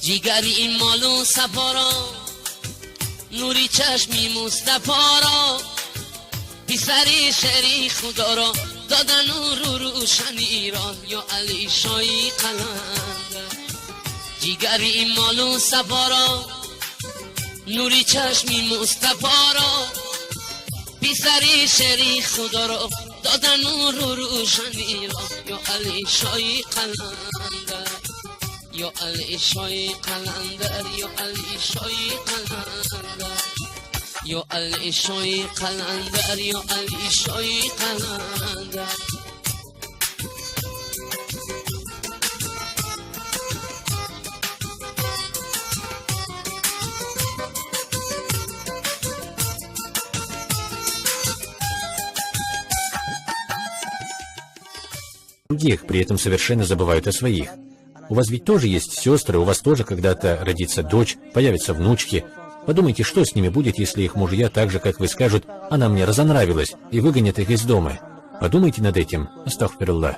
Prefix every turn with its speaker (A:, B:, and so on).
A: جیگری این مالو سفارا نوری چشمی مصطفی را پیسری شری خدا را دادن رو روشنی را یا علی شایی قلنده جیگری این مالو سفارا نوری چشمی مصطفی را پیسری شری خدا را دادن رو روشنی را یا علی شایی قلنده یا علی شای قلندر یا علی شای قلندر یا علی شای قلندر یا علی شای قلندر
B: Других, при этом совершенно забывают о своих. У вас ведь тоже есть сестры, у вас тоже когда-то родится дочь, появятся внучки. Подумайте, что с ними будет, если их мужья так же, как вы, скажут: «Она мне разонравилась», и выгонят их из дома. Подумайте над этим. Астагфируллах.